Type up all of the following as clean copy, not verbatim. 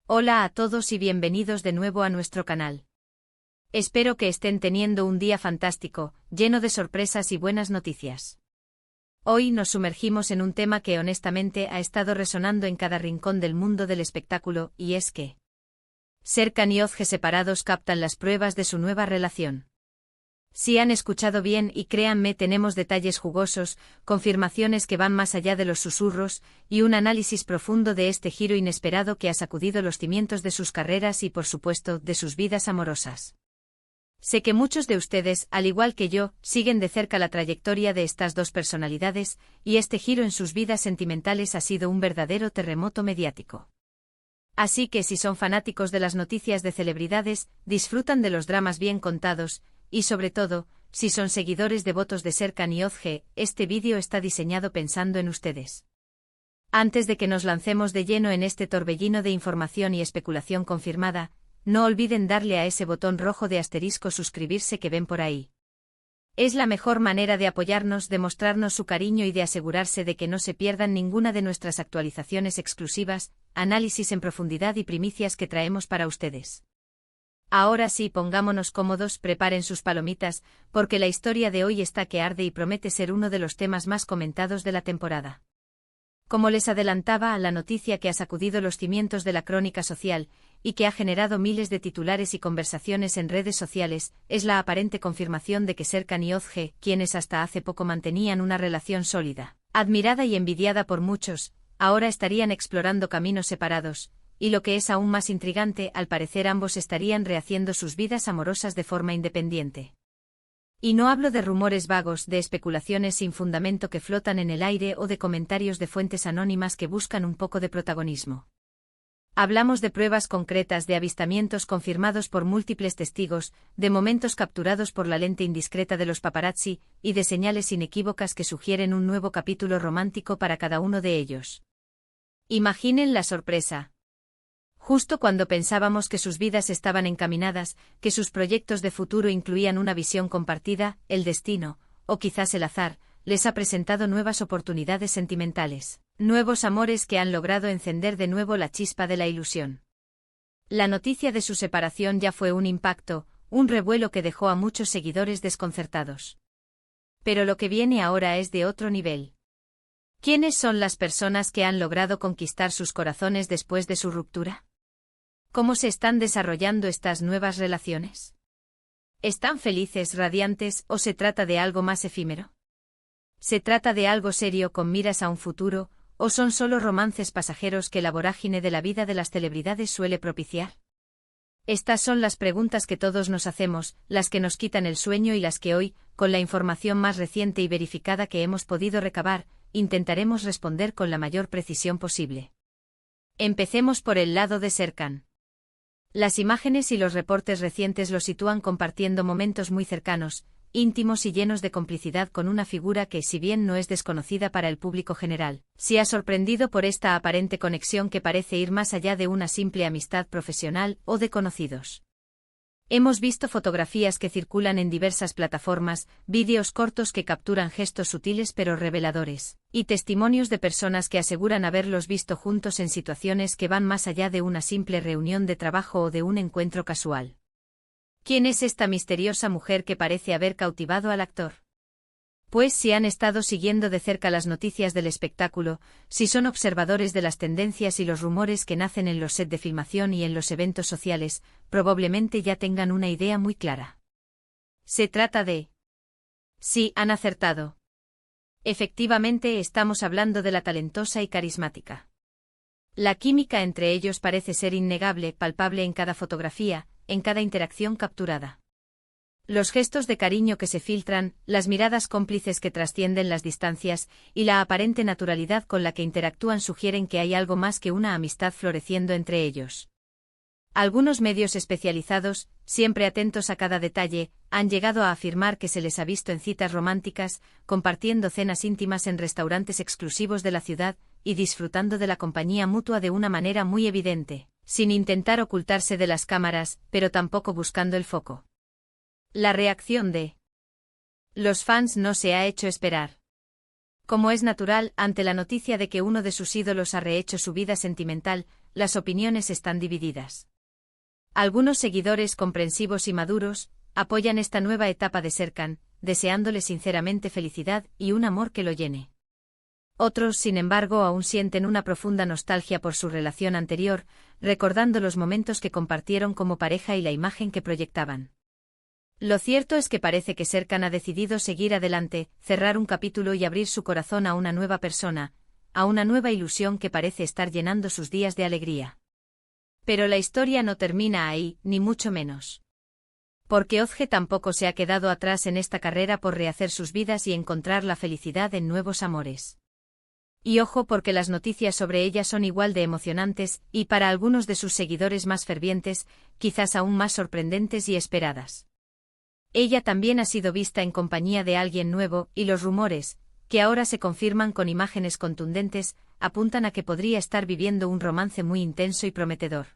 Hola a todos y bienvenidos de nuevo a nuestro canal. Espero que estén teniendo un día fantástico, lleno de sorpresas y buenas noticias. Hoy nos sumergimos en un tema que honestamente ha estado resonando en cada rincón del mundo del espectáculo, y es que Serkan y Özge separados captan las pruebas de su nueva relación. Si han escuchado bien y créanme, tenemos detalles jugosos, confirmaciones que van más allá de los susurros, y un análisis profundo de este giro inesperado que ha sacudido los cimientos de sus carreras y por supuesto de sus vidas amorosas. Sé que muchos de ustedes, al igual que yo, siguen de cerca la trayectoria de estas dos personalidades, y este giro en sus vidas sentimentales ha sido un verdadero terremoto mediático. Así que si son fanáticos de las noticias de celebridades, disfrutan de los dramas bien contados, y sobre todo, si son seguidores devotos de Serkan y Özge, este vídeo está diseñado pensando en ustedes. Antes de que nos lancemos de lleno en este torbellino de información y especulación confirmada, no olviden darle a ese botón rojo de asterisco suscribirse que ven por ahí. Es la mejor manera de apoyarnos, de mostrarnos su cariño y de asegurarse de que no se pierdan ninguna de nuestras actualizaciones exclusivas, análisis en profundidad y primicias que traemos para ustedes. Ahora sí, pongámonos cómodos, preparen sus palomitas, porque la historia de hoy está que arde y promete ser uno de los temas más comentados de la temporada. Como les adelantaba, la noticia que ha sacudido los cimientos de la crónica social, y que ha generado miles de titulares y conversaciones en redes sociales, es la aparente confirmación de que Serkan y Özge, quienes hasta hace poco mantenían una relación sólida, admirada y envidiada por muchos, ahora estarían explorando caminos separados. Y lo que es aún más intrigante, al parecer ambos estarían rehaciendo sus vidas amorosas de forma independiente. Y no hablo de rumores vagos, de especulaciones sin fundamento que flotan en el aire o de comentarios de fuentes anónimas que buscan un poco de protagonismo. Hablamos de pruebas concretas, de avistamientos confirmados por múltiples testigos, de momentos capturados por la lente indiscreta de los paparazzi, y de señales inequívocas que sugieren un nuevo capítulo romántico para cada uno de ellos. Imaginen la sorpresa. Justo cuando pensábamos que sus vidas estaban encaminadas, que sus proyectos de futuro incluían una visión compartida, el destino, o quizás el azar, les ha presentado nuevas oportunidades sentimentales, nuevos amores que han logrado encender de nuevo la chispa de la ilusión. La noticia de su separación ya fue un impacto, un revuelo que dejó a muchos seguidores desconcertados. Pero lo que viene ahora es de otro nivel. ¿Quiénes son las personas que han logrado conquistar sus corazones después de su ruptura? ¿Cómo se están desarrollando estas nuevas relaciones? ¿Están felices, radiantes, o se trata de algo más efímero? ¿Se trata de algo serio con miras a un futuro, o son solo romances pasajeros que la vorágine de la vida de las celebridades suele propiciar? Estas son las preguntas que todos nos hacemos, las que nos quitan el sueño y las que hoy, con la información más reciente y verificada que hemos podido recabar, intentaremos responder con la mayor precisión posible. Empecemos por el lado de Serkan. Las imágenes y los reportes recientes lo sitúan compartiendo momentos muy cercanos, íntimos y llenos de complicidad con una figura que, si bien no es desconocida para el público general, sí ha sorprendido por esta aparente conexión que parece ir más allá de una simple amistad profesional o de conocidos. Hemos visto fotografías que circulan en diversas plataformas, vídeos cortos que capturan gestos sutiles pero reveladores, y testimonios de personas que aseguran haberlos visto juntos en situaciones que van más allá de una simple reunión de trabajo o de un encuentro casual. ¿Quién es esta misteriosa mujer que parece haber cautivado al actor? Pues si han estado siguiendo de cerca las noticias del espectáculo, si son observadores de las tendencias y los rumores que nacen en los sets de filmación y en los eventos sociales, probablemente ya tengan una idea muy clara. Se trata de... Sí, han acertado. Efectivamente, estamos hablando de la talentosa y carismática. La química entre ellos parece ser innegable, palpable en cada fotografía, en cada interacción capturada. Los gestos de cariño que se filtran, las miradas cómplices que trascienden las distancias, y la aparente naturalidad con la que interactúan sugieren que hay algo más que una amistad floreciendo entre ellos. Algunos medios especializados, siempre atentos a cada detalle, han llegado a afirmar que se les ha visto en citas románticas, compartiendo cenas íntimas en restaurantes exclusivos de la ciudad, y disfrutando de la compañía mutua de una manera muy evidente, sin intentar ocultarse de las cámaras, pero tampoco buscando el foco. La reacción de los fans no se ha hecho esperar. Como es natural, ante la noticia de que uno de sus ídolos ha rehecho su vida sentimental, las opiniones están divididas. Algunos seguidores comprensivos y maduros apoyan esta nueva etapa de Serkan, deseándole sinceramente felicidad y un amor que lo llene. Otros, sin embargo, aún sienten una profunda nostalgia por su relación anterior, recordando los momentos que compartieron como pareja y la imagen que proyectaban. Lo cierto es que parece que Serkan ha decidido seguir adelante, cerrar un capítulo y abrir su corazón a una nueva persona, a una nueva ilusión que parece estar llenando sus días de alegría. Pero la historia no termina ahí, ni mucho menos. Porque Özge tampoco se ha quedado atrás en esta carrera por rehacer sus vidas y encontrar la felicidad en nuevos amores. Y ojo, porque las noticias sobre ella son igual de emocionantes y, para algunos de sus seguidores más fervientes, quizás aún más sorprendentes y esperadas. Ella también ha sido vista en compañía de alguien nuevo, y los rumores, que ahora se confirman con imágenes contundentes, apuntan a que podría estar viviendo un romance muy intenso y prometedor.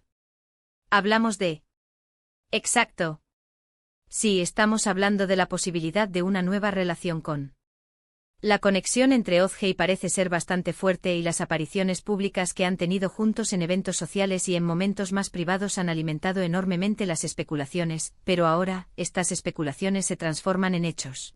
Hablamos de... Exacto. Sí, estamos hablando de la posibilidad de una nueva relación con... La conexión entre Özge y parece ser bastante fuerte, y las apariciones públicas que han tenido juntos en eventos sociales y en momentos más privados han alimentado enormemente las especulaciones, pero ahora, estas especulaciones se transforman en hechos.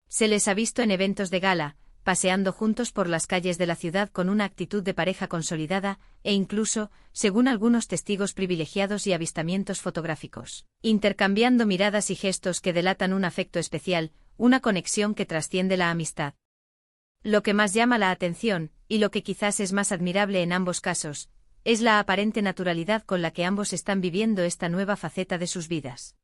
Se les ha visto en eventos de gala, paseando juntos por las calles de la ciudad con una actitud de pareja consolidada, e incluso, según algunos testigos privilegiados y avistamientos fotográficos, intercambiando miradas y gestos que delatan un afecto especial, una conexión que trasciende la amistad. Lo que más llama la atención, y lo que quizás es más admirable en ambos casos, es la aparente naturalidad con la que ambos están viviendo esta nueva faceta de sus vidas.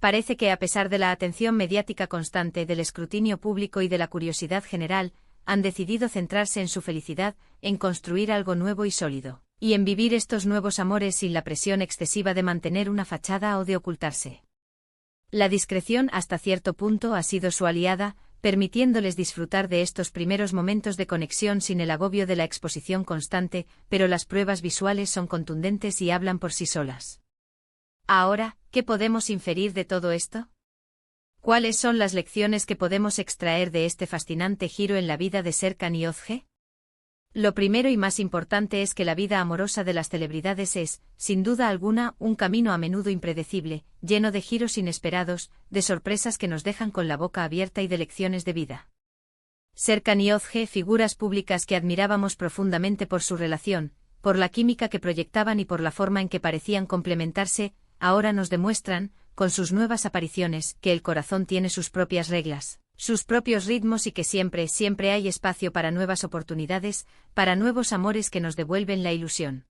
Parece que, a pesar de la atención mediática constante, del escrutinio público y de la curiosidad general, han decidido centrarse en su felicidad, en construir algo nuevo y sólido, y en vivir estos nuevos amores sin la presión excesiva de mantener una fachada o de ocultarse. La discreción hasta cierto punto ha sido su aliada, permitiéndoles disfrutar de estos primeros momentos de conexión sin el agobio de la exposición constante, pero las pruebas visuales son contundentes y hablan por sí solas. Ahora, ¿qué podemos inferir de todo esto? ¿Cuáles son las lecciones que podemos extraer de este fascinante giro en la vida de Serkan y Özge? Lo primero y más importante es que la vida amorosa de las celebridades es, sin duda alguna, un camino a menudo impredecible, lleno de giros inesperados, de sorpresas que nos dejan con la boca abierta y de lecciones de vida. Serkan y Özge, figuras públicas que admirábamos profundamente por su relación, por la química que proyectaban y por la forma en que parecían complementarse, ahora nos demuestran, con sus nuevas apariciones, que el corazón tiene sus propias reglas, sus propios ritmos, y que siempre, siempre hay espacio para nuevas oportunidades, para nuevos amores que nos devuelven la ilusión.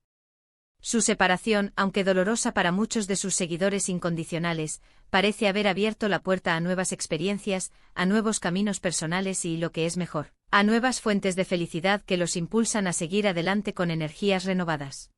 Su separación, aunque dolorosa para muchos de sus seguidores incondicionales, parece haber abierto la puerta a nuevas experiencias, a nuevos caminos personales y, lo que es mejor, a nuevas fuentes de felicidad que los impulsan a seguir adelante con energías renovadas.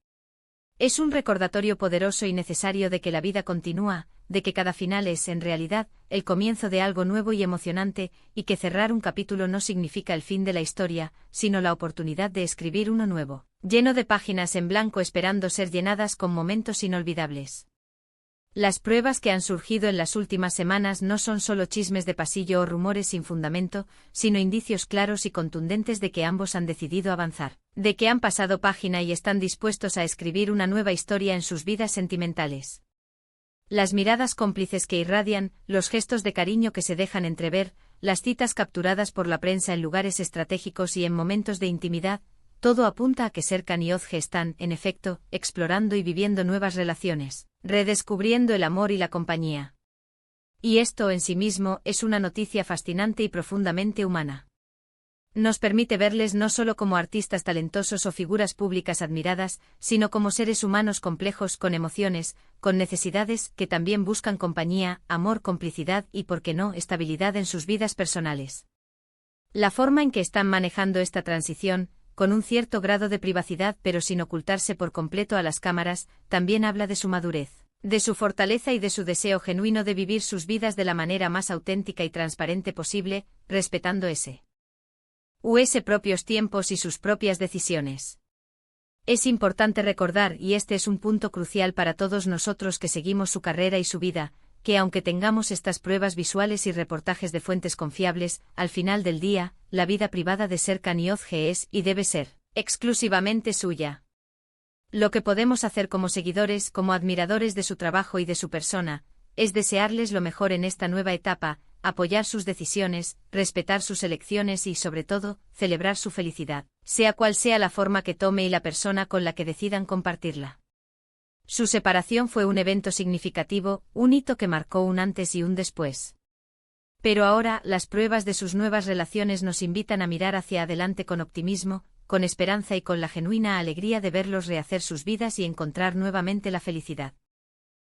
Es un recordatorio poderoso y necesario de que la vida continúa, de que cada final es, en realidad, el comienzo de algo nuevo y emocionante, y que cerrar un capítulo no significa el fin de la historia, sino la oportunidad de escribir uno nuevo, lleno de páginas en blanco esperando ser llenadas con momentos inolvidables. Las pruebas que han surgido en las últimas semanas no son solo chismes de pasillo o rumores sin fundamento, sino indicios claros y contundentes de que ambos han decidido avanzar, de que han pasado página y están dispuestos a escribir una nueva historia en sus vidas sentimentales. Las miradas cómplices que irradian, los gestos de cariño que se dejan entrever, las citas capturadas por la prensa en lugares estratégicos y en momentos de intimidad, todo apunta a que Serkan y Özge están, en efecto, explorando y viviendo nuevas relaciones, redescubriendo el amor y la compañía. Y esto en sí mismo es una noticia fascinante y profundamente humana. Nos permite verles no solo como artistas talentosos o figuras públicas admiradas, sino como seres humanos complejos con emociones, con necesidades, que también buscan compañía, amor, complicidad y, por qué no, estabilidad en sus vidas personales. La forma en que están manejando esta transición, con un cierto grado de privacidad pero sin ocultarse por completo a las cámaras, también habla de su madurez, de su fortaleza y de su deseo genuino de vivir sus vidas de la manera más auténtica y transparente posible, respetando sus propios tiempos y sus propias decisiones. Es importante recordar, y este es un punto crucial para todos nosotros que seguimos su carrera y su vida, que aunque tengamos estas pruebas visuales y reportajes de fuentes confiables, al final del día, la vida privada de Serkan y Özge es, y debe ser, exclusivamente suya. Lo que podemos hacer como seguidores, como admiradores de su trabajo y de su persona, es desearles lo mejor en esta nueva etapa, apoyar sus decisiones, respetar sus elecciones y, sobre todo, celebrar su felicidad, sea cual sea la forma que tome y la persona con la que decidan compartirla. Su separación fue un evento significativo, un hito que marcó un antes y un después. Pero ahora, las pruebas de sus nuevas relaciones nos invitan a mirar hacia adelante con optimismo, con esperanza y con la genuina alegría de verlos rehacer sus vidas y encontrar nuevamente la felicidad.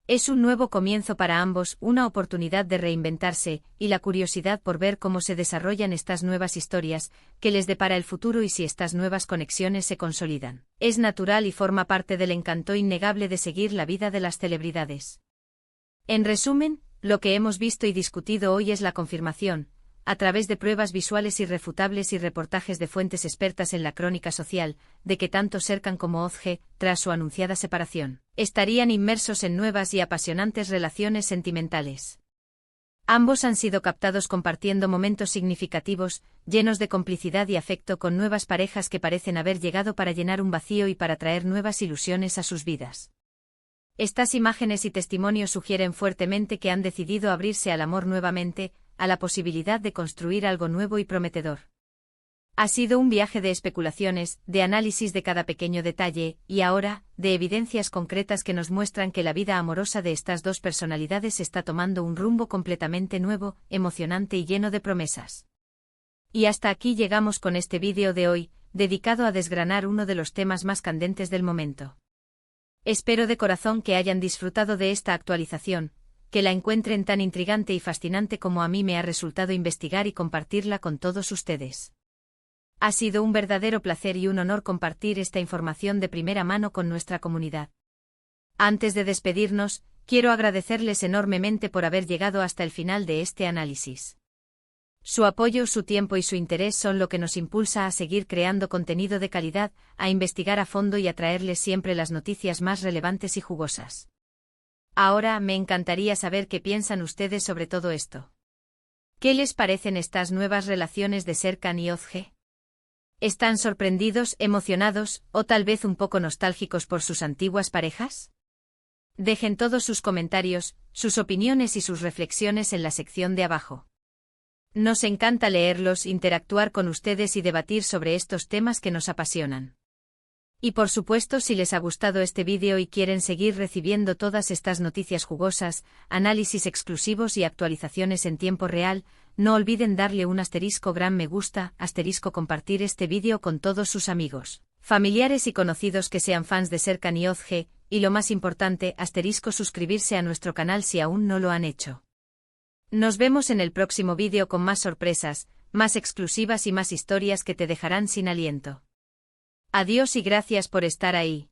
Es un nuevo comienzo para ambos, una oportunidad de reinventarse, y la curiosidad por ver cómo se desarrollan estas nuevas historias, que les depara el futuro y si estas nuevas conexiones se consolidan. Es natural y forma parte del encanto innegable de seguir la vida de las celebridades. En resumen, lo que hemos visto y discutido hoy es la confirmación, a través de pruebas visuales irrefutables y reportajes de fuentes expertas en la crónica social, de que tanto Serkan como Özge, tras su anunciada separación, estarían inmersos en nuevas y apasionantes relaciones sentimentales. Ambos han sido captados compartiendo momentos significativos, llenos de complicidad y afecto con nuevas parejas que parecen haber llegado para llenar un vacío y para traer nuevas ilusiones a sus vidas. Estas imágenes y testimonios sugieren fuertemente que han decidido abrirse al amor nuevamente, a la posibilidad de construir algo nuevo y prometedor. Ha sido un viaje de especulaciones, de análisis de cada pequeño detalle, y ahora, de evidencias concretas que nos muestran que la vida amorosa de estas dos personalidades está tomando un rumbo completamente nuevo, emocionante y lleno de promesas. Y hasta aquí llegamos con este vídeo de hoy, dedicado a desgranar uno de los temas más candentes del momento. Espero de corazón que hayan disfrutado de esta actualización, que la encuentren tan intrigante y fascinante como a mí me ha resultado investigar y compartirla con todos ustedes. Ha sido un verdadero placer y un honor compartir esta información de primera mano con nuestra comunidad. Antes de despedirnos, quiero agradecerles enormemente por haber llegado hasta el final de este análisis. Su apoyo, su tiempo y su interés son lo que nos impulsa a seguir creando contenido de calidad, a investigar a fondo y a traerles siempre las noticias más relevantes y jugosas. Ahora me encantaría saber qué piensan ustedes sobre todo esto. ¿Qué les parecen estas nuevas relaciones de Serkan y Özge? ¿Están sorprendidos, emocionados, o tal vez un poco nostálgicos por sus antiguas parejas? Dejen todos sus comentarios, sus opiniones y sus reflexiones en la sección de abajo. Nos encanta leerlos, interactuar con ustedes y debatir sobre estos temas que nos apasionan. Y por supuesto, si les ha gustado este vídeo y quieren seguir recibiendo todas estas noticias jugosas, análisis exclusivos y actualizaciones en tiempo real, no olviden darle un gran me gusta, compartir este vídeo con todos sus amigos, familiares y conocidos que sean fans de Serkan y Özge, y lo más importante, suscribirse a nuestro canal si aún no lo han hecho. Nos vemos en el próximo vídeo con más sorpresas, más exclusivas y más historias que te dejarán sin aliento. Adiós y gracias por estar ahí.